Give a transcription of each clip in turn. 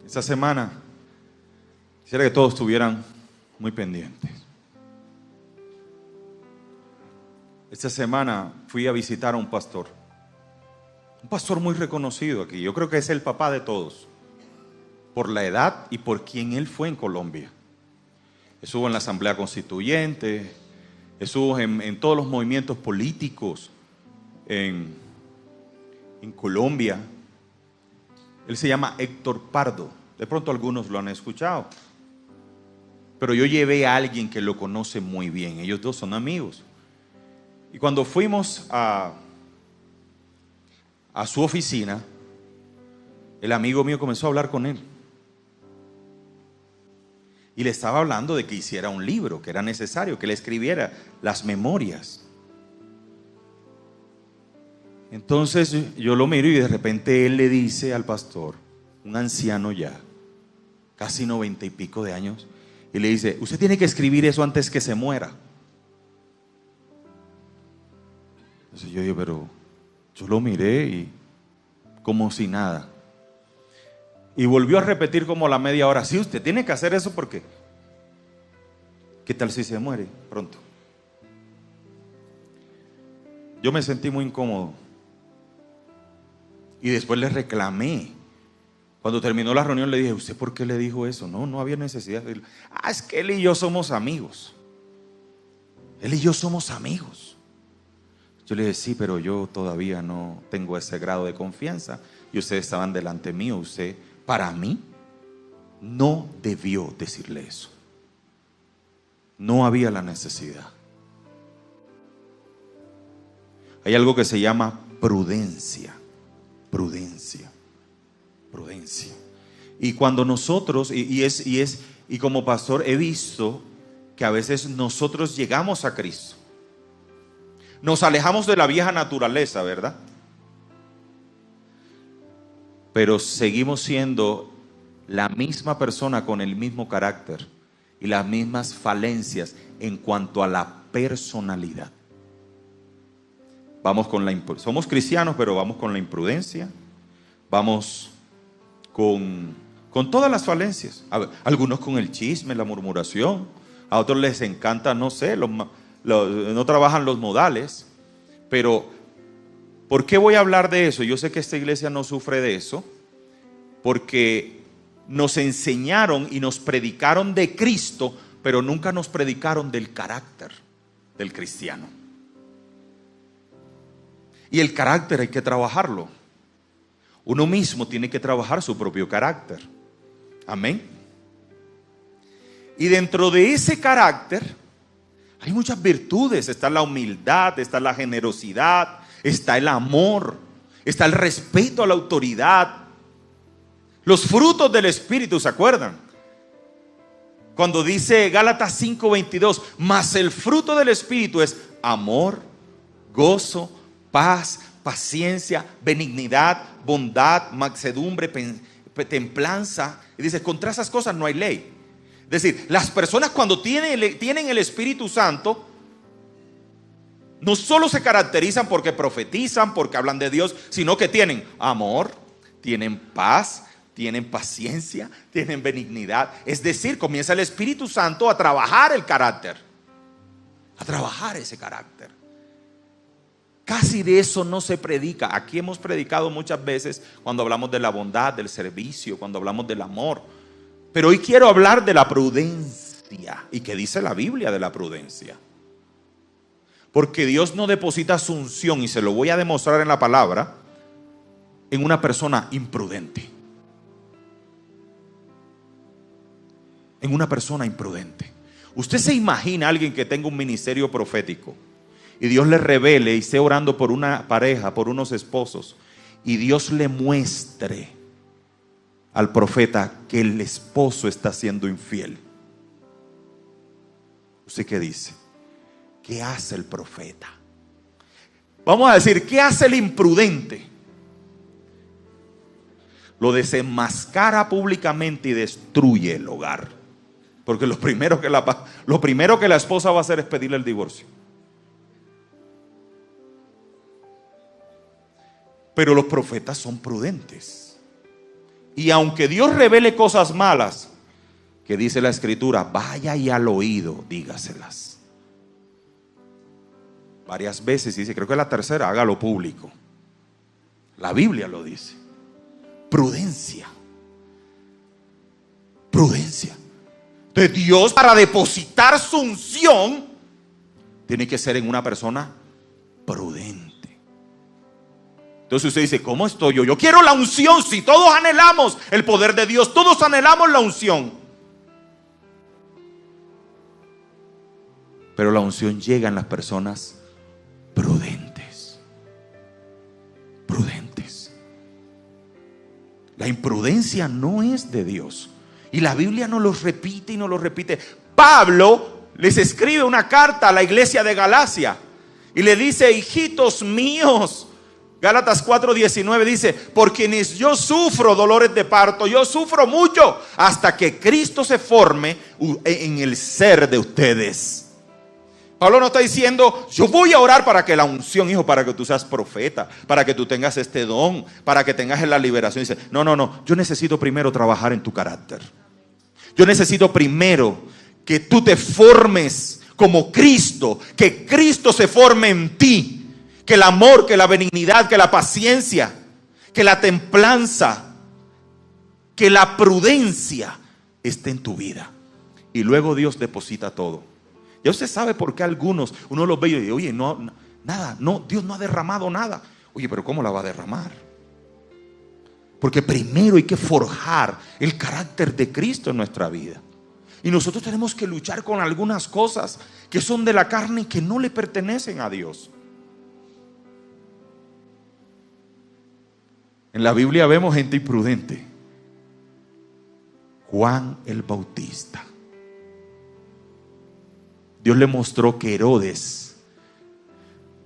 Esta semana quisiera que todos estuvieran muy pendientes. Esta semana fui a visitar a un pastor muy reconocido aquí. Yo creo que es el papá de todos, por la edad y por quien él fue en Colombia. Estuvo en la Asamblea Constituyente, estuvo en todos los movimientos políticos en Colombia. Él se llama Héctor Pardo. De pronto algunos lo han escuchado. Pero yo llevé a alguien que lo conoce muy bien. Ellos dos son amigos. Y cuando fuimos a su oficina, el amigo mío comenzó a hablar con él. Y le estaba hablando de que hiciera un libro, que era necesario, que le escribiera las memorias. Entonces yo lo miro y de repente él le dice al pastor, un anciano ya, casi 90 y pico de años, y le dice: usted tiene que escribir eso antes que se muera. Entonces yo digo, pero yo lo miré y como si nada. Y volvió a repetir como a la media hora: sí, usted tiene que hacer eso porque ¿qué tal si se muere pronto? Yo me sentí muy incómodo. Y después le reclamé. Cuando terminó la reunión le dije: ¿usted por qué le dijo eso? No había necesidad. Es que él y yo somos amigos. Él y yo somos amigos. Yo le dije: sí, pero yo todavía no tengo ese grado de confianza. Y ustedes estaban delante mío. Usted, para mí, no debió decirle eso. No había la necesidad. Hay algo que se llama prudencia. Prudencia. Y cuando nosotros, y como pastor he visto que a veces nosotros llegamos a Cristo, nos alejamos de la vieja naturaleza, ¿verdad? Pero seguimos siendo la misma persona con el mismo carácter y las mismas falencias en cuanto a la personalidad. Somos cristianos, pero vamos con la imprudencia, vamos con todas las falencias. Algunos con el chisme, la murmuración, a otros les encanta, no sé, no trabajan los modales. Pero ¿por qué voy a hablar de eso? Yo sé que esta iglesia no sufre de eso, porque nos enseñaron y nos predicaron de Cristo, pero nunca nos predicaron del carácter del cristiano. Y el carácter hay que trabajarlo. Uno mismo tiene que trabajar su propio carácter. Amén. Y dentro de ese carácter hay muchas virtudes. Está la humildad, está la generosidad, está el amor, está el respeto a la autoridad. Los frutos del Espíritu, ¿se acuerdan? Cuando dice Gálatas 5:22, mas el fruto del Espíritu es amor, gozo, paz, paciencia, benignidad, bondad, mansedumbre, templanza. Y dice, contra esas cosas no hay ley. Es decir, las personas cuando tienen el Espíritu Santo, no solo se caracterizan porque profetizan, porque hablan de Dios, sino que tienen amor, tienen paz, tienen paciencia, tienen benignidad. Es decir, comienza el Espíritu Santo a trabajar el carácter, a trabajar ese carácter. Casi de eso no se predica. Aquí hemos predicado muchas veces cuando hablamos de la bondad, del servicio, cuando hablamos del amor. Pero hoy quiero hablar de la prudencia. ¿Y qué dice la Biblia de la prudencia? Porque Dios no deposita su unción, y se lo voy a demostrar en la palabra, en una persona imprudente. En una persona imprudente. Usted se imagina a alguien que tenga un ministerio profético y Dios le revele y esté orando por una pareja, por unos esposos, y Dios le muestre al profeta que el esposo está siendo infiel. ¿Usted qué dice? ¿Qué hace el profeta? Vamos a decir, ¿qué hace el imprudente? Lo desenmascara públicamente y destruye el hogar. Porque lo primero que la esposa va a hacer es pedirle el divorcio. Pero los profetas son prudentes. Y aunque Dios revele cosas malas, que dice la Escritura, vaya y al oído dígaselas. Varias veces dice, creo que la tercera, hágalo público. La Biblia lo dice. Prudencia. Prudencia. Entonces Dios, para depositar su unción, tiene que ser en una persona prudente. Entonces usted dice, ¿cómo estoy yo? Yo quiero la unción. Si todos anhelamos el poder de Dios, todos anhelamos la unción. Pero la unción llega en las personas prudentes. Prudentes. La imprudencia no es de Dios. Y la Biblia nos lo repite y nos lo repite. Pablo les escribe una carta a la iglesia de Galacia y le dice, hijitos míos, Gálatas 4:19 dice, por quienes yo sufro dolores de parto, yo sufro mucho hasta que Cristo se forme en el ser de ustedes. Pablo no está diciendo, yo voy a orar para que la unción, hijo, para que tú seas profeta, para que tú tengas este don, para que tengas la liberación. Dice, no, yo necesito primero trabajar en tu carácter. Yo necesito primero que tú te formes como Cristo, que Cristo se forme en ti, que el amor, que la benignidad, que la paciencia, que la templanza, que la prudencia esté en tu vida. Y luego Dios deposita todo. Ya usted sabe por qué algunos, uno los ve y dice, oye, Dios no ha derramado nada. Oye, pero ¿cómo la va a derramar? Porque primero hay que forjar el carácter de Cristo en nuestra vida. Y nosotros tenemos que luchar con algunas cosas que son de la carne y que no le pertenecen a Dios. En la Biblia vemos gente imprudente. Juan el Bautista. Dios le mostró que Herodes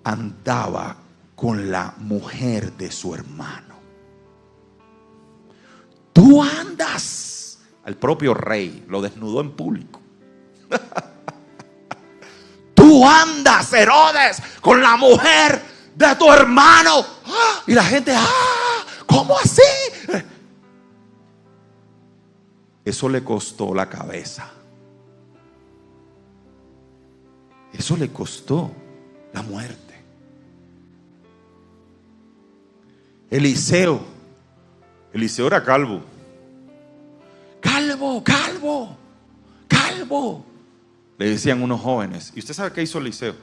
andaba con la mujer de su hermano. Tú andas. Al propio rey lo desnudó en público. Tú andas, Herodes, con la mujer de tu hermano. Y la gente, ¿cómo así? Eso le costó la cabeza. Eso le costó la muerte. Eliseo era calvo. Calvo. Le decían unos jóvenes. ¿Y usted sabe qué hizo Eliseo?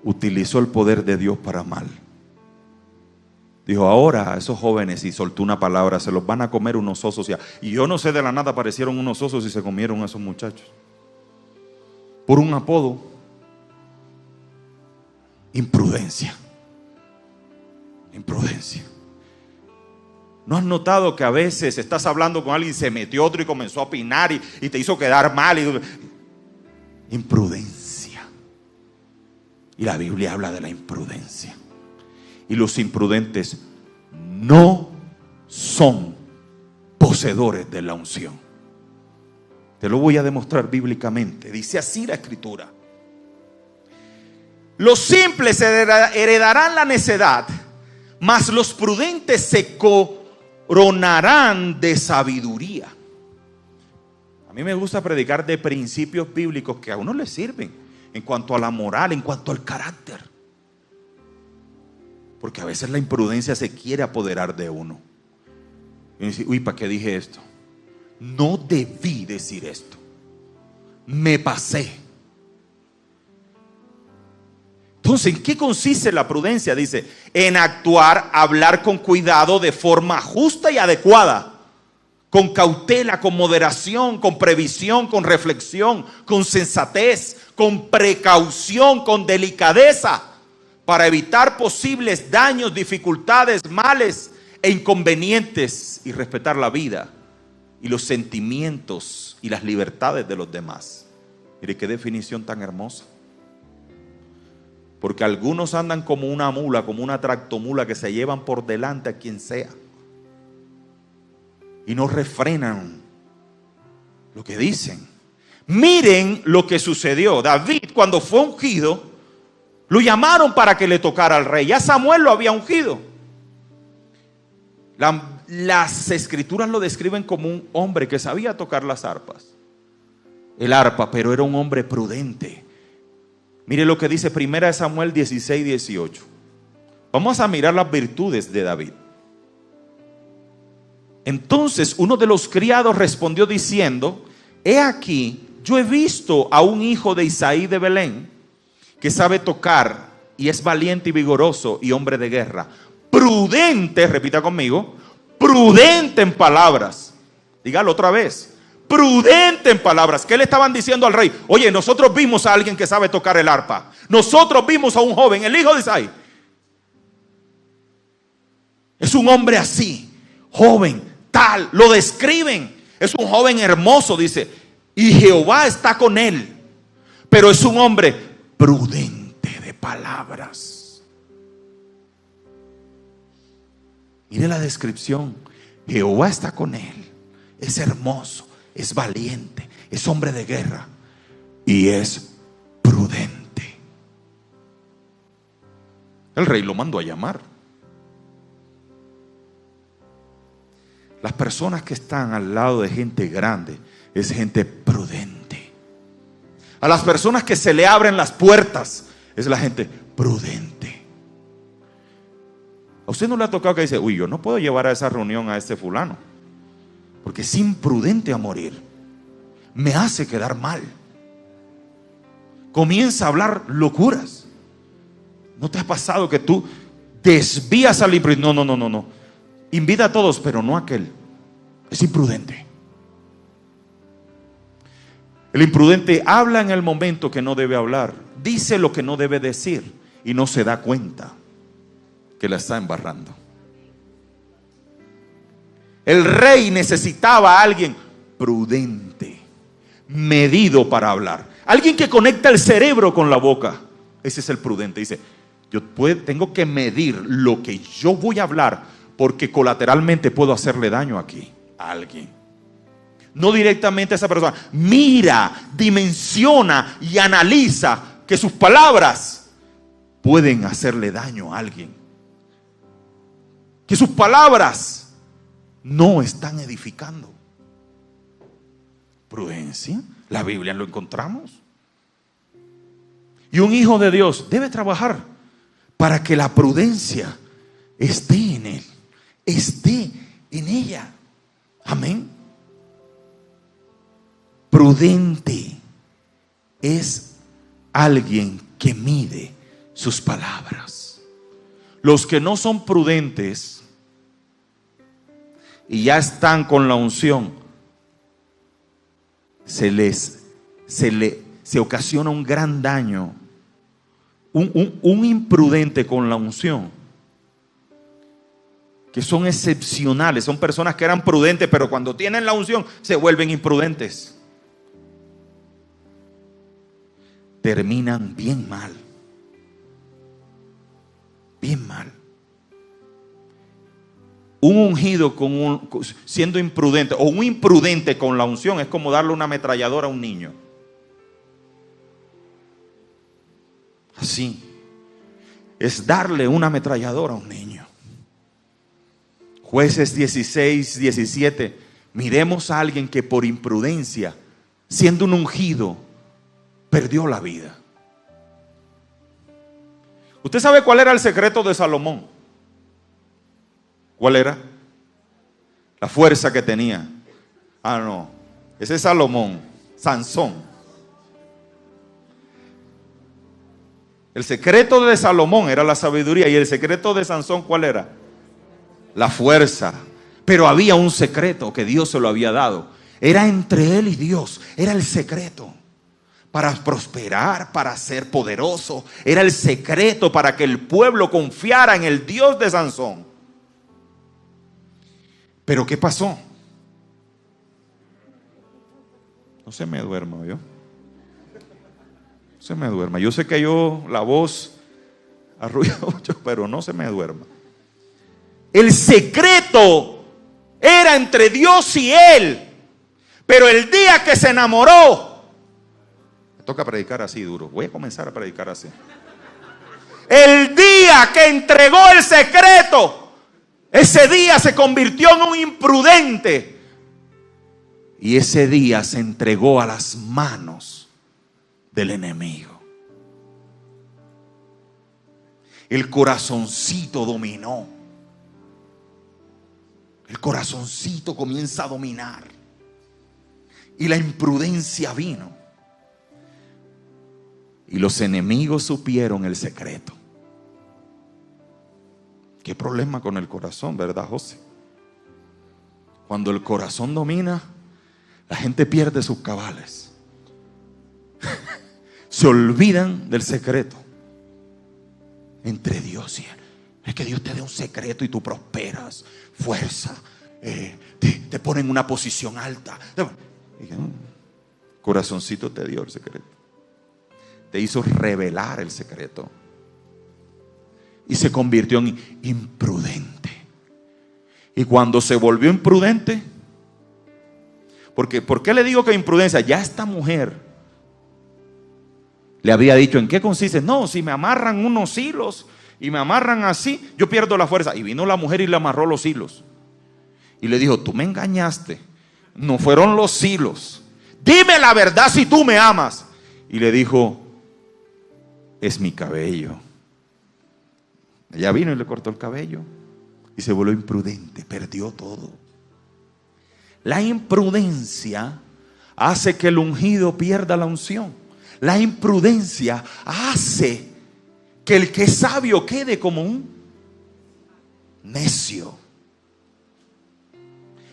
Utilizó el poder de Dios para mal. Dijo, ahora a esos jóvenes, y soltó una palabra, se los van a comer unos osos. Y yo no sé, de la nada aparecieron unos osos y se comieron a esos muchachos. Por un apodo. Imprudencia. ¿No has notado que a veces estás hablando con alguien y se metió otro y comenzó a opinar y te hizo quedar mal? Imprudencia. Y la Biblia habla de la imprudencia. Y los imprudentes no son poseedores de la unción. Te lo voy a demostrar bíblicamente. Dice así la Escritura. Los simples heredarán la necedad, mas los prudentes se coronarán de sabiduría. A mí me gusta predicar de principios bíblicos que a uno le sirven en cuanto a la moral, en cuanto al carácter. Porque a veces la imprudencia se quiere apoderar de uno. Y uno dice, uy, ¿para qué dije esto? No debí decir esto. Me pasé. Entonces, ¿en qué consiste la prudencia? Dice, en hablar con cuidado de forma justa y adecuada, con cautela, con moderación, con previsión, con reflexión, con sensatez, con precaución, con delicadeza, para evitar posibles daños, dificultades, males e inconvenientes, y respetar la vida y los sentimientos y las libertades de los demás. Mire qué definición tan hermosa. Porque algunos andan como una mula, como una tractomula, que se llevan por delante a quien sea y no refrenan lo que dicen. Miren lo que sucedió. David, cuando fue ungido, lo llamaron para que le tocara al rey. Ya Samuel lo había ungido. Las escrituras lo describen como un hombre que sabía tocar las arpas. El arpa, pero era un hombre prudente. Mire lo que dice 1 Samuel 16, 18. Vamos a mirar las virtudes de David. Entonces uno de los criados respondió diciendo: he aquí, yo he visto a un hijo de Isaí de Belén, que sabe tocar y es valiente y vigoroso y hombre de guerra. Prudente, repita conmigo, prudente en palabras. Dígalo otra vez. Prudente en palabras. ¿Qué le estaban diciendo al rey? Oye, nosotros vimos a alguien que sabe tocar el arpa. Nosotros vimos a un joven, el hijo de Isaí. Es un hombre así, joven, tal. Lo describen. Es un joven hermoso, dice. Y Jehová está con él. Pero es un hombre prudente de palabras. Mire la descripción. Jehová está con él. Es hermoso. Es valiente, es hombre de guerra y es prudente. El rey lo mandó a llamar. Las personas que están al lado de gente grande es gente prudente. A las personas que se le abren las puertas es la gente prudente. ¿A usted no le ha tocado que dice: uy, yo no puedo llevar a esa reunión a este fulano, porque es imprudente a morir, me hace quedar mal, comienza a hablar locuras? ¿No te ha pasado que tú desvías al imprudente? No, invita a todos, pero no a aquel. Es imprudente. El imprudente habla en el momento que no debe hablar, dice lo que no debe decir y no se da cuenta que la está embarrando. El rey necesitaba a alguien prudente, medido para hablar. Alguien que conecta el cerebro con la boca. Ese es el prudente. Dice: tengo que medir lo que yo voy a hablar, porque colateralmente puedo hacerle daño aquí a alguien. No directamente a esa persona. Mira, dimensiona y analiza que sus palabras pueden hacerle daño a alguien. Que sus palabras no están edificando. Prudencia, la Biblia lo encontramos. Y un hijo de Dios debe trabajar para que la prudencia esté en él, esté en ella. Amén. Prudente es alguien que mide sus palabras. Los que no son prudentes y ya están con la unción, se ocasiona un gran daño. Un imprudente con la unción, que son excepcionales, son personas que eran prudentes, pero cuando tienen la unción se vuelven imprudentes, terminan bien mal. Bien mal. Un ungido siendo imprudente, o un imprudente con la unción, es como darle una ametralladora a un niño. Así es darle una ametralladora a un niño. Jueces 16, 17. Miremos a alguien que por imprudencia, siendo un ungido, perdió la vida. ¿Usted sabe cuál era el secreto de Salomón? ¿Cuál era? La fuerza que tenía. No, ese es Salomón, Sansón. El secreto de Salomón era la sabiduría. Y el secreto de Sansón, ¿cuál era? La fuerza. Pero había un secreto que Dios se lo había dado. Era entre él y Dios. Era el secreto para prosperar, para ser poderoso. Era el secreto para que el pueblo confiara en el Dios de Sansón. Pero ¿qué pasó? No se me duerma, ¿yo? Se me duerma. Yo sé que la voz arrulla mucho, pero no se me duerma. El secreto era entre Dios y él. Pero el día que se enamoró, me toca predicar así duro. Voy a comenzar a predicar así. El día que entregó el secreto, Ese día se convirtió en un imprudente. Y ese día se entregó a las manos del enemigo. El corazoncito dominó. El corazoncito comienza a dominar. Y la imprudencia vino. Y los enemigos supieron el secreto. Qué problema con el corazón, ¿verdad, José? Cuando el corazón domina, la gente pierde sus cabales. Se olvidan del secreto entre Dios y él. Es que Dios te dé un secreto y tú prosperas. Fuerza. Te pone en una posición alta. Corazoncito te dio el secreto. Te hizo revelar el secreto. Y se convirtió en imprudente. Y cuando se volvió imprudente, porque, ¿por qué le digo que imprudencia? Ya esta mujer le había dicho en qué consiste. No, si me amarran unos hilos y me amarran así, yo pierdo la fuerza. Y vino la mujer y le amarró los hilos. Y le dijo, tú me engañaste. No fueron los hilos. Dime la verdad si tú me amas. Y le dijo, es mi cabello. Ella vino y le cortó el cabello. Y se volvió imprudente, perdió todo. La imprudencia hace que el ungido pierda la unción. La imprudencia hace que el que es sabio quede como un necio.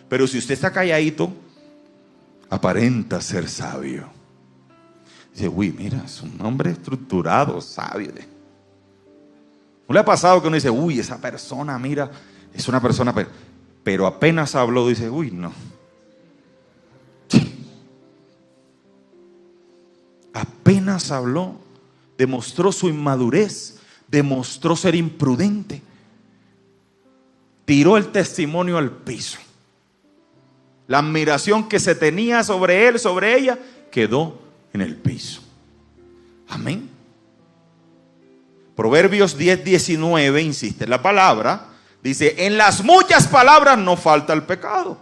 Pero si usted está calladito, aparenta ser sabio. Dice, uy, mira, es un hombre estructurado, sabio. ¿No le ha pasado que uno dice, uy, esa persona, mira, es una persona, pero apenas habló, dice, uy, no. Apenas habló, demostró su inmadurez, demostró ser imprudente, tiró el testimonio al piso. La admiración que se tenía sobre él, sobre ella, quedó en el piso. Amén. Proverbios 10:19 insiste en la palabra. Dice, en las muchas palabras no falta el pecado.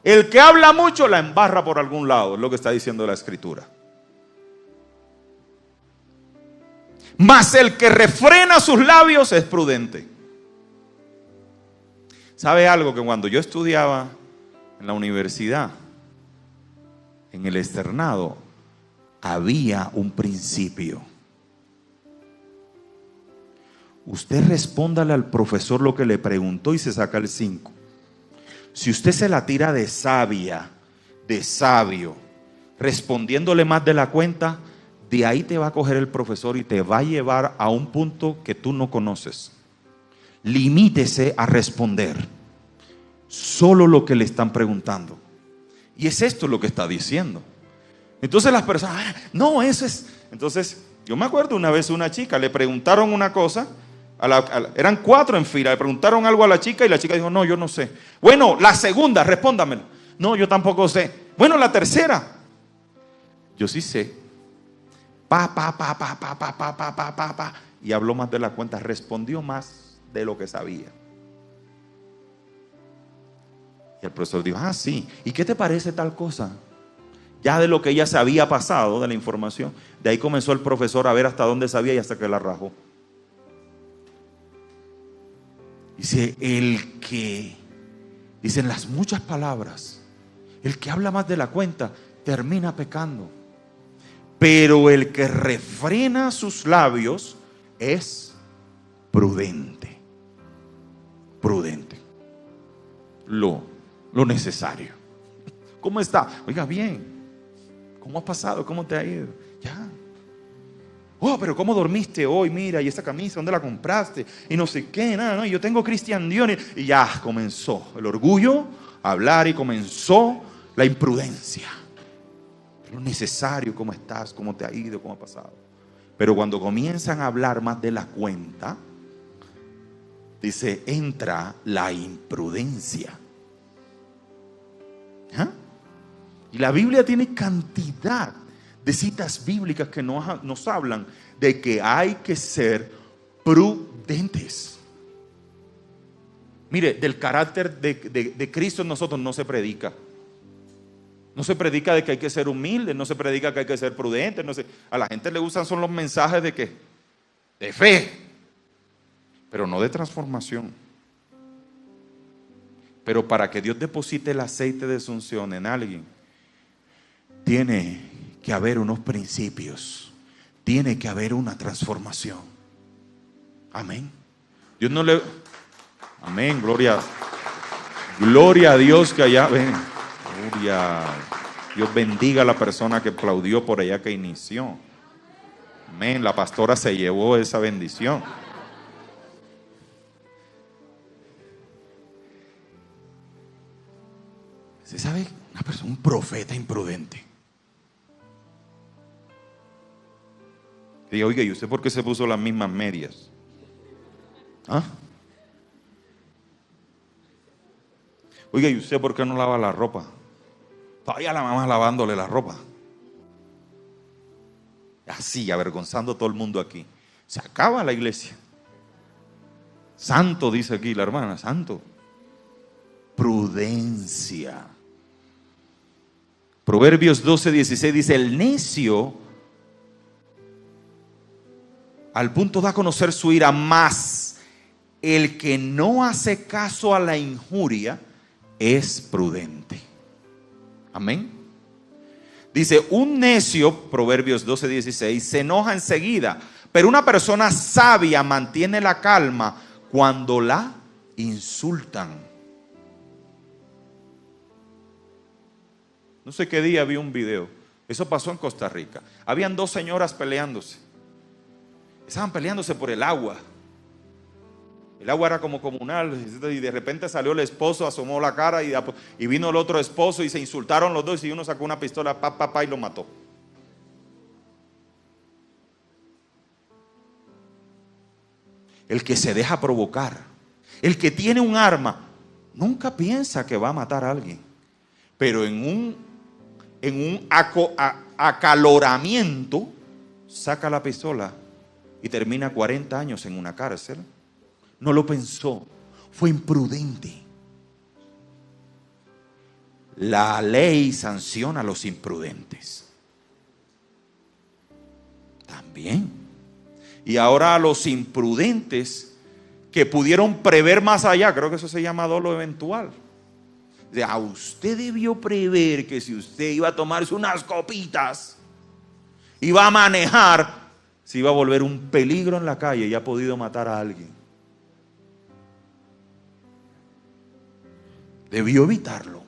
El que habla mucho la embarra por algún lado, es lo que está diciendo la escritura. Mas el que refrena sus labios es prudente. ¿Sabe algo? Que cuando yo estudiaba en la universidad, en el externado, había un principio. Usted respóndale al profesor lo que le preguntó y se saca el 5. Si usted se la tira de sabia, de sabio, respondiéndole más de la cuenta, de ahí te va a coger el profesor y te va a llevar a un punto que tú no conoces. Limítese a responder solo lo que le están preguntando. Y es esto lo que está diciendo. Entonces las personas, no, eso es. Entonces, yo me acuerdo una vez una chica, le preguntaron una cosa, eran 4 en fila, le preguntaron algo a la chica y la chica dijo, no, yo no sé. Bueno, la segunda, respóndamelo. No, yo tampoco sé. Bueno, la tercera, yo sí sé. Y habló más de la cuenta, respondió más de lo que sabía. Y el profesor dijo, sí, ¿y qué te parece tal cosa? Ya de lo que ella se había pasado, de la información. De ahí comenzó el profesor a ver hasta dónde sabía y hasta que la rajó. Dice, dicen las muchas palabras, el que habla más de la cuenta termina pecando. Pero el que refrena sus labios es prudente. Prudente. Lo necesario. ¿Cómo está? Oiga, bien. ¿Cómo ha pasado? ¿Cómo te ha ido? Ya. Oh, pero ¿cómo dormiste hoy? Mira, y esa camisa, ¿dónde la compraste? Y no sé qué, nada, no, yo tengo Christian Dior. Y ya comenzó el orgullo a hablar y comenzó la imprudencia. Lo necesario, ¿cómo estás? ¿Cómo te ha ido? ¿Cómo ha pasado? Pero cuando comienzan a hablar más de la cuenta, dice, entra la imprudencia. ¿Ah? Y la Biblia tiene cantidad de citas bíblicas que nos hablan de que hay que ser prudentes. Mire, del carácter de Cristo en nosotros no se predica. No se predica de que hay que ser humilde, no se predica que hay que ser prudente. A la gente le gustan son los mensajes de ¿qué? De fe, pero no de transformación. Pero para que Dios deposite el aceite de su unción en alguien, tiene que haber unos principios, tiene que haber una transformación. Amén. Dios no le... Amén, gloria a Dios que allá ven. Gloria. Dios bendiga a la persona que aplaudió por allá que inició. Amén, la pastora se llevó esa bendición. ¿Se sabe? Una persona, un profeta imprudente. Y oiga, ¿y usted por qué se puso las mismas medias? ¿Ah? Oiga, ¿y usted por qué no lava la ropa? Todavía la mamá lavándole la ropa. Así, avergonzando a todo el mundo aquí. Se acaba la iglesia. Santo, dice aquí la hermana, santo. Prudencia. Proverbios 12:16 dice, el necio al punto da a conocer su ira, más el que no hace caso a la injuria es prudente. Amén. Dice, un necio, Proverbios 12:16, se enoja enseguida, pero una persona sabia mantiene la calma cuando la insultan. No sé qué día vi un video. Eso pasó en Costa Rica. Habían dos señoras peleándose. Estaban peleándose por el agua. El agua era como comunal. Y de repente salió el esposo, asomó la cara y vino el otro esposo y se insultaron los dos. Y uno sacó una pistola, y lo mató. El que se deja provocar, el que tiene un arma, nunca piensa que va a matar a alguien. Pero en un acaloramiento, saca la pistola y termina 40 años en una cárcel. No lo pensó, fue imprudente. La ley sanciona a los imprudentes también. Y ahora a los imprudentes que pudieron prever más allá, creo que eso se llama dolo eventual. Usted debió prever que si usted iba a tomarse unas copitas, iba a manejar, se iba a volver un peligro en la calle y ha podido matar a alguien. Debió evitarlo.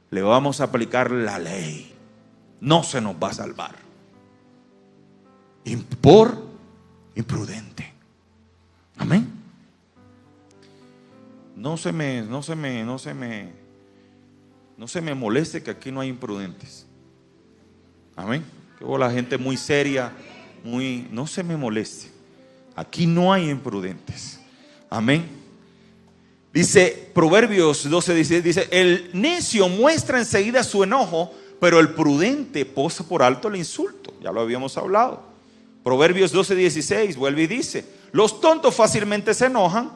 Le vamos a aplicar la ley. No se nos va a salvar. Por imprudente. Amén. No se me moleste que aquí no hay imprudentes. Amén. Que la gente muy seria, no se me moleste. Aquí no hay imprudentes. Amén. Dice Proverbios 12:16, dice, el necio muestra enseguida su enojo, pero el prudente posa por alto el insulto. Ya lo habíamos hablado. Proverbios 12:16 vuelve y dice, los tontos fácilmente se enojan,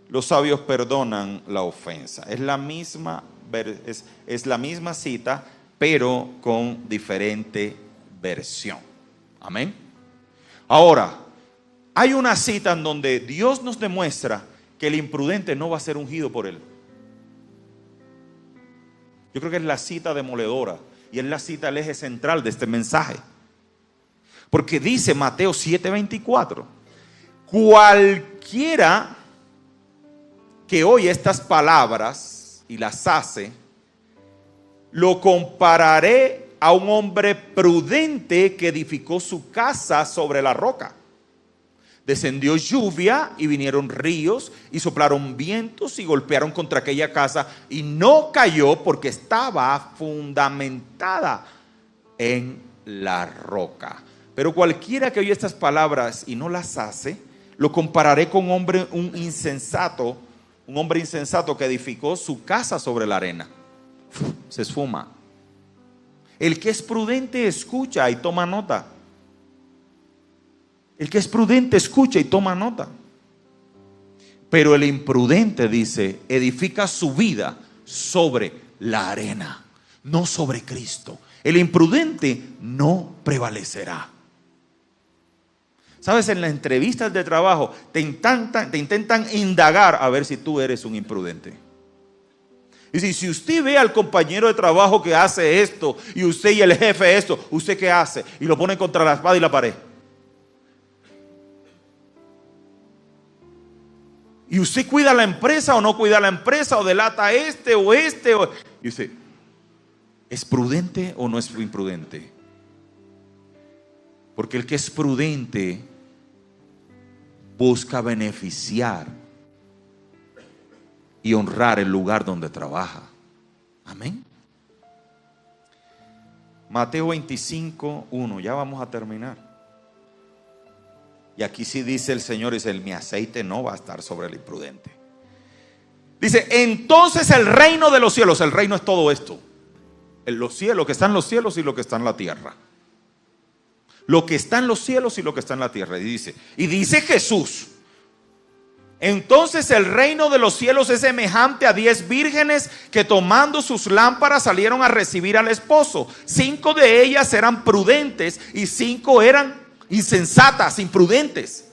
los sabios perdonan la ofensa. Es la misma cita, pero con diferente versión. Amén. Ahora, hay una cita en donde Dios nos demuestra que el imprudente no va a ser ungido por él. Yo creo que es la cita demoledora y es la cita, el eje central de este mensaje. Porque dice Mateo 7:24, cualquiera que oye estas palabras y las hace, lo compararé a un hombre prudente que edificó su casa sobre la roca. Descendió lluvia y vinieron ríos y soplaron vientos y golpearon contra aquella casa y no cayó porque estaba fundamentada en la roca. Pero cualquiera que oye estas palabras y no las hace, lo compararé con un hombre insensato que edificó su casa sobre la arena. Se esfuma. El que es prudente escucha y toma nota. El que es prudente escucha y toma nota. Pero el imprudente, dice, edifica su vida sobre la arena, no sobre Cristo. El imprudente no prevalecerá. Sabes, en las entrevistas de trabajo te intentan indagar a ver si tú eres un imprudente. Y si usted ve al compañero de trabajo que hace esto, y usted y el jefe esto, ¿usted qué hace? Y lo pone contra la espada y la pared. Y usted cuida la empresa o no cuida la empresa, o delata este. Y usted, ¿es prudente o no es imprudente? Porque el que es prudente busca beneficiar y honrar el lugar donde trabaja. Amén. Mateo 25:1, ya vamos a terminar. Y aquí sí dice el Señor, dice, mi aceite no va a estar sobre el imprudente. Dice, entonces el reino de los cielos, el reino es todo esto. Los cielos, lo que está en los cielos y lo que está en la tierra. Lo que está en los cielos y lo que está en la tierra. Y dice Jesús, entonces el reino de los cielos es semejante a 10 vírgenes que tomando sus lámparas salieron a recibir al esposo. 5 de ellas eran prudentes y 5 eran insensatas, imprudentes.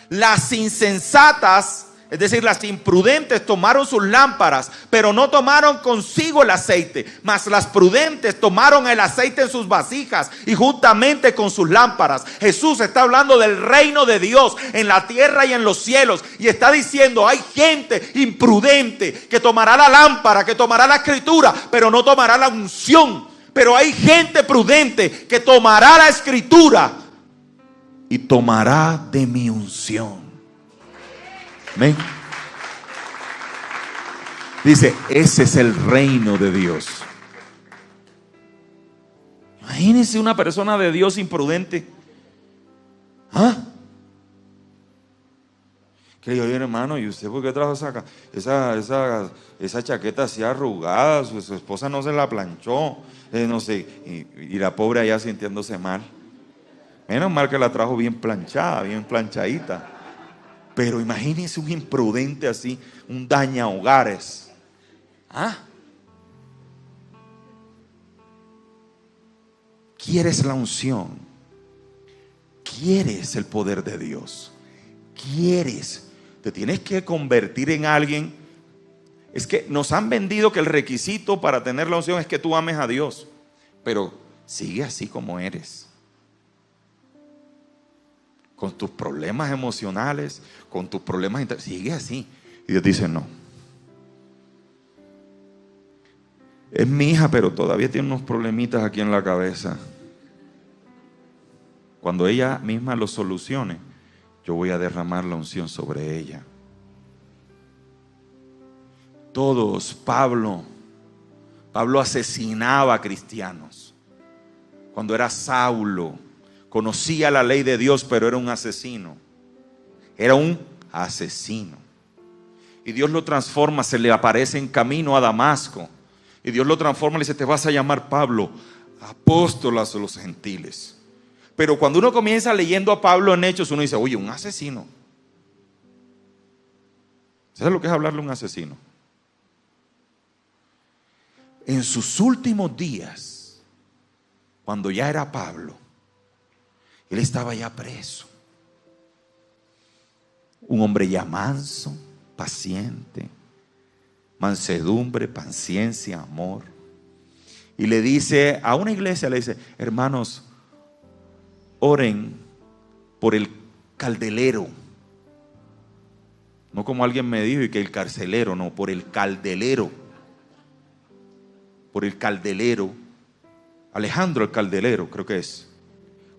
Las insensatas, es decir, las imprudentes, tomaron sus lámparas, pero no tomaron consigo el aceite. Mas las prudentes tomaron el aceite en sus vasijas y juntamente con sus lámparas. Jesús está hablando del reino de Dios en la tierra y en los cielos. Y está diciendo, hay gente imprudente que tomará la lámpara, que tomará la escritura, pero no tomará la unción. Pero hay gente prudente que tomará la escritura y tomará de mi unción. Amén. Dice, ese es el reino de Dios. Imagínense una persona de Dios imprudente. Que yo, hermano, ¿y usted por qué trajo esa chaqueta así arrugada? Su esposa no se la planchó, no sé, y la pobre allá sintiéndose mal. Menos mal que la trajo bien planchada, bien planchadita. Pero imagínense un imprudente así, un daña hogares. ¿Quieres la unción? ¿Quieres el poder de Dios? ¿Quieres? Te tienes que convertir en alguien. Es que nos han vendido que el requisito para tener la unción es que tú ames a Dios. Pero sigue así como eres. Con tus problemas emocionales, con tus problemas internos, sigue así. Y Dios dice, no. Es mi hija, pero todavía tiene unos problemitas aquí en la cabeza. Cuando ella misma lo solucione, yo voy a derramar la unción sobre ella. Todos, Pablo asesinaba a cristianos. Cuando era Saulo, conocía la ley de Dios, pero era un asesino. Era un asesino. Y Dios lo transforma, se le aparece en camino a Damasco. Y Dios lo transforma y le dice, te vas a llamar Pablo, apóstol a los gentiles. Pero cuando uno comienza leyendo a Pablo en Hechos, uno dice, oye, un asesino. ¿Sabes lo que es hablarle a un asesino? En sus últimos días, cuando ya era Pablo, él estaba ya preso. Un hombre ya manso, paciente, mansedumbre, paciencia, amor. Y le dice a una iglesia, le dice, hermanos, oren por el caldelero. No como alguien me dijo y que el carcelero, no, por el caldelero. Por el caldelero. Alejandro el caldelero, creo que es.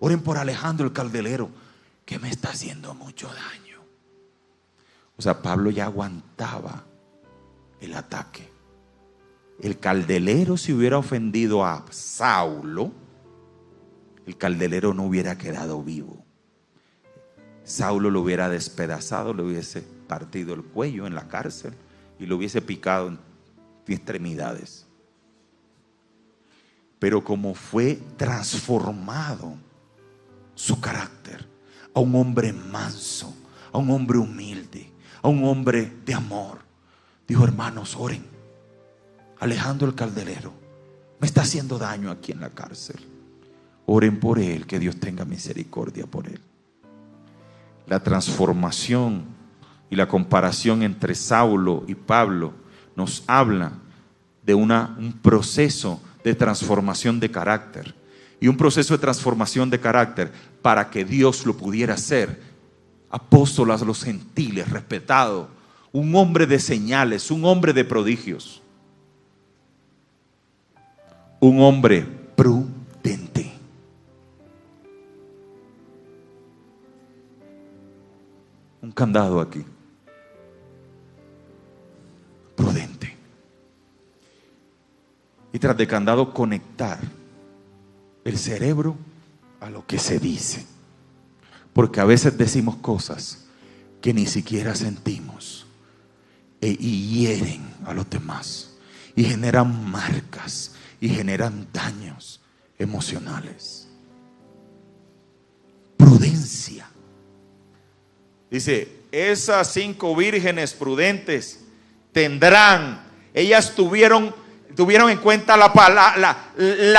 Oren por Alejandro el caldelero, que me está haciendo mucho daño. O sea, Pablo ya aguantaba el ataque. El caldelero, si hubiera ofendido a Saulo, el caldelero no hubiera quedado vivo. Saulo lo hubiera despedazado, le hubiese partido el cuello en la cárcel y lo hubiese picado en extremidades. Pero como fue transformado su carácter a un hombre manso, a un hombre humilde, a un hombre de amor. Dijo: hermanos, oren. Alejandro el Calderero me está haciendo daño aquí en la cárcel. Oren por él, que Dios tenga misericordia por él. La transformación y la comparación entre Saulo y Pablo nos habla de un proceso de transformación de carácter. Y un proceso de transformación de carácter para que Dios lo pudiera hacer apóstol a los gentiles, respetado, un hombre de señales, un hombre de prodigios, un hombre prudente. Un candado aquí. Prudente. Y tras de candado, conectar el cerebro a lo que se dice. Porque a veces decimos cosas que ni siquiera sentimos y hieren a los demás y generan marcas y generan daños emocionales. Prudencia. Dice: esas 5 vírgenes prudentes tendrán, ellas tuvieron en cuenta la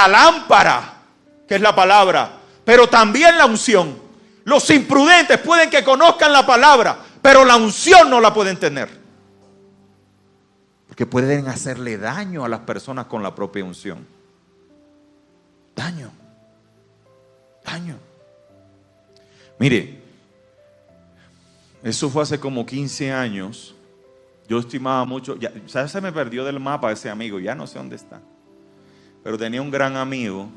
lámpara, que es la palabra, pero también la unción. Los imprudentes pueden que conozcan la palabra, pero la unción no la pueden tener, porque pueden hacerle daño a las personas con la propia unción. Daño. Mire, eso fue hace como 15 años. Yo estimaba mucho, ya se me perdió del mapa ese amigo, ya no sé dónde está. Pero tenía un gran amigo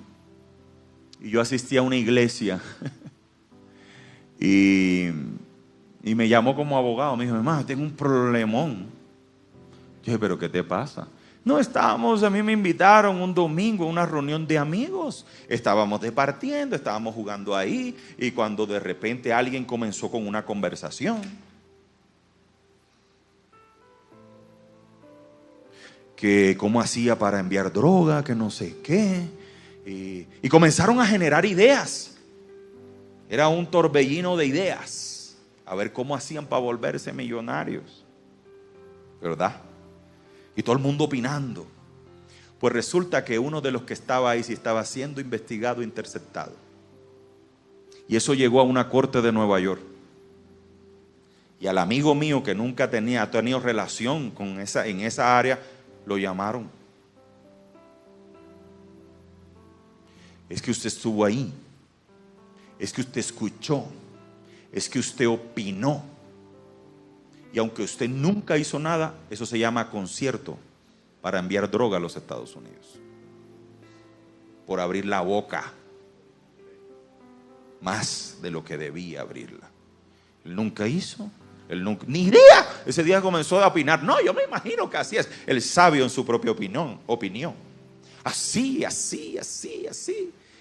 y yo asistía a una iglesia y me llamó como abogado. Me dijo: hermano, tengo un problemón. Yo dije: ¿pero qué te pasa? No, a mí me invitaron un domingo a una reunión de amigos. Estábamos departiendo, estábamos jugando ahí, y cuando de repente alguien comenzó con una conversación que cómo hacía para enviar droga, que no sé qué, y comenzaron a generar ideas. Era un torbellino de ideas, a ver cómo hacían para volverse millonarios, ¿verdad? Y todo el mundo opinando. Pues resulta que uno de los que estaba ahí sí estaba siendo investigado e interceptado. Y eso llegó a una corte de Nueva York. Y al amigo mío, que nunca ha tenido relación en esa área, lo llamaron. Es que usted estuvo ahí. Es que usted escuchó. Es que usted opinó. Y aunque usted nunca hizo nada, eso se llama concierto para enviar droga a los Estados Unidos. Por abrir la boca más de lo que debía abrirla. Él nunca hizo. Ni idea. Ese día comenzó a opinar. No, yo me imagino que así es. El sabio en su propia opinión. Así.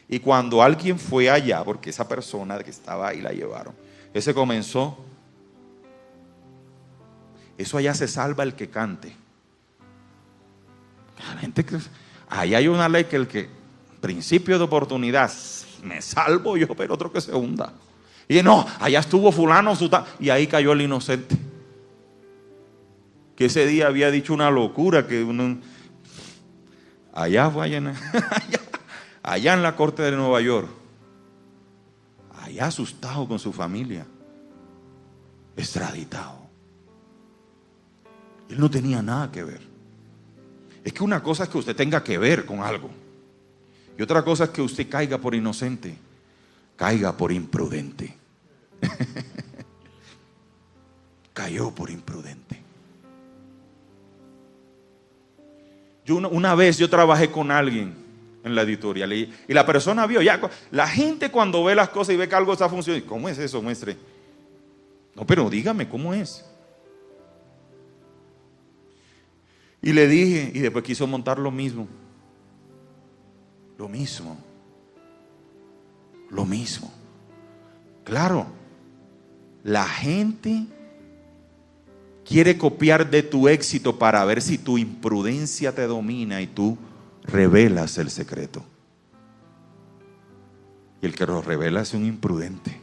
Y cuando alguien fue allá, porque esa persona que estaba ahí la llevaron, ese comenzó: eso allá se salva el que cante. La gente que ahí hay una ley que principio de oportunidad, me salvo yo, pero otro que se hunda. Y no, allá estuvo fulano, y ahí cayó el inocente, que ese día había dicho una locura, que allá en la corte de Nueva York, allá asustado con su familia, extraditado. Él no tenía nada que ver. Es que una cosa es que usted tenga que ver con algo, y otra cosa es que usted caiga por inocente, caiga por imprudente. Cayó por imprudente. Una vez yo trabajé con alguien en la editorial y la persona vio, ya la gente cuando ve las cosas y ve que algo está funcionando, ¿cómo es eso, maestre? No, pero dígame, ¿cómo es? Y le dije, y después quiso montar lo mismo. Claro, la gente quiere copiar de tu éxito para ver si tu imprudencia te domina y tú revelas el secreto. Y el que lo revela es un imprudente,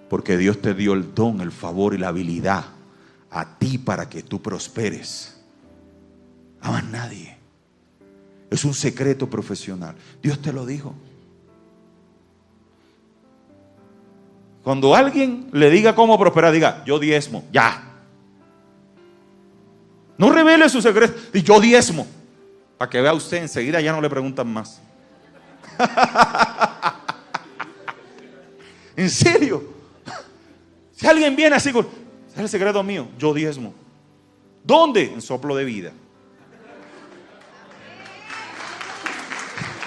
porque Dios te dio el don, el favor y la habilidad a ti para que tú prosperes. A más nadie. Es un secreto profesional. Dios te lo dijo. Cuando alguien le diga cómo prosperar, diga, yo diezmo, ya. No revele su secreto. Y yo diezmo. Para que vea usted, enseguida ya no le preguntan más. En serio. Si alguien viene así, ese es el secreto mío, yo diezmo. ¿Dónde? En Soplo de Vida.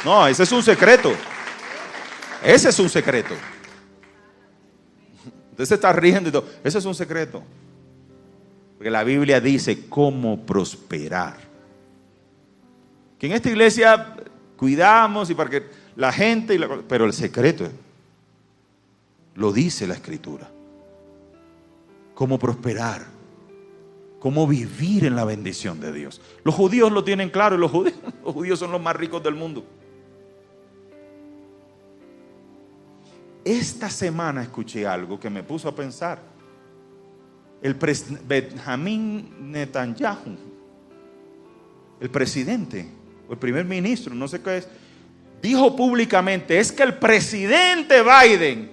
No, ese es un secreto. Ese es un secreto. Usted se está riendo y todo. Ese es un secreto. Porque la Biblia dice cómo prosperar. Que en esta iglesia cuidamos y para que la gente, pero el secreto lo dice la Escritura. Cómo prosperar. Cómo vivir en la bendición de Dios. Los judíos lo tienen claro y los judíos son los más ricos del mundo. Esta semana escuché algo que me puso a pensar. El Benjamín Netanyahu, el presidente o el primer ministro, no sé qué es, dijo públicamente, es que el presidente Biden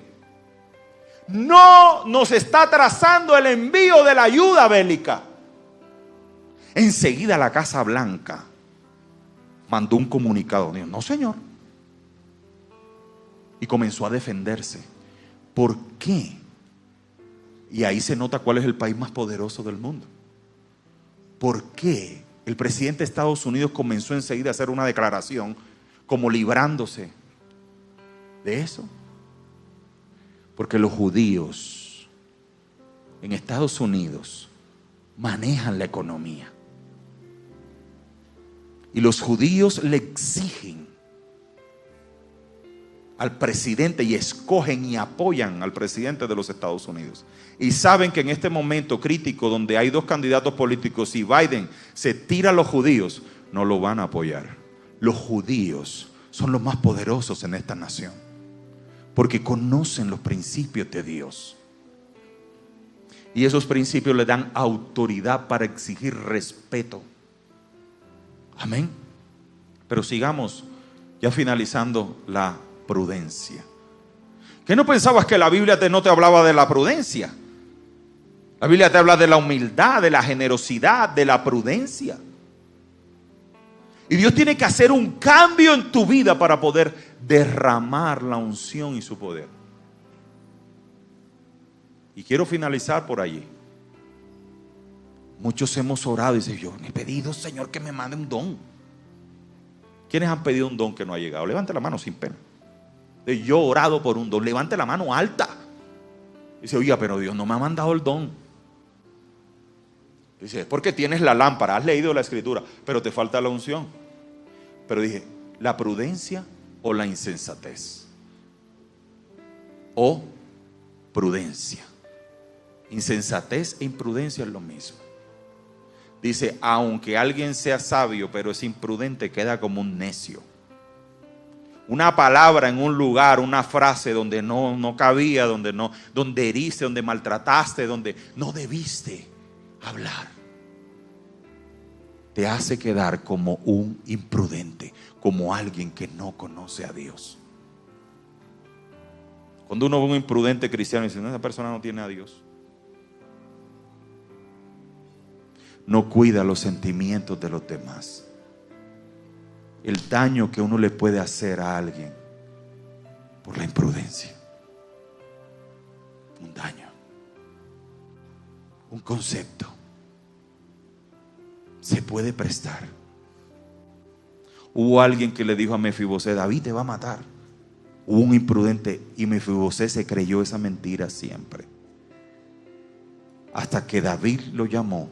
no nos está trazando el envío de la ayuda bélica. Enseguida la Casa Blanca mandó un comunicado. Dijo, no señor. Y comenzó a defenderse. ¿Por qué? Y ahí se nota cuál es el país más poderoso del mundo. ¿Por qué el presidente de Estados Unidos comenzó enseguida a hacer una declaración como librándose de eso? Porque los judíos en Estados Unidos manejan la economía. Y los judíos le exigen al presidente y escogen y apoyan al presidente de los Estados Unidos. Y saben que en este momento crítico donde hay dos candidatos políticos y Biden se tira a los judíos, no lo van a apoyar. Los judíos son los más poderosos en esta nación porque conocen los principios de Dios. Y esos principios le dan autoridad para exigir respeto. Amén. Pero sigamos ya finalizando la prudencia. ¿Qué no pensabas que la Biblia no te hablaba de la prudencia? La Biblia te habla de la humildad, de la generosidad, de la prudencia. Y Dios tiene que hacer un cambio en tu vida para poder derramar la unción y su poder. Y quiero finalizar por allí. Muchos hemos orado y dicen, yo he pedido, Señor, que me mande un don. ¿Quiénes han pedido un don que no ha llegado? Levante la mano sin pena. Yo he orado por un don. Levante la mano alta. Dice, oiga, pero Dios no me ha mandado el don. Dice, es porque tienes la lámpara, has leído la escritura, pero te falta la unción. Pero dije, la prudencia o la insensatez. O prudencia. Insensatez e imprudencia es lo mismo. Dice, aunque alguien sea sabio, pero es imprudente, queda como un necio. Una palabra en un lugar, una frase donde no cabía, donde heriste, donde maltrataste, donde no debiste hablar, te hace quedar como un imprudente, como alguien que no conoce a Dios. Cuando uno ve un imprudente cristiano y dice, no, esa persona no tiene a Dios. No cuida los sentimientos de los demás. El daño que uno le puede hacer a alguien por la imprudencia. Un daño. Un concepto. Se puede prestar. Hubo alguien que le dijo a Mefibosé, David te va a matar. Hubo un imprudente y Mefibosé se creyó esa mentira siempre. Hasta que David lo llamó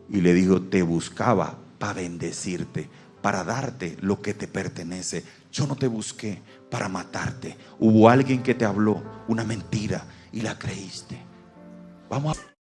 y le dijo, te buscaba para bendecirte, para darte lo que te pertenece. Yo no te busqué para matarte. Hubo alguien que te habló una mentira y la creíste. Vamos a...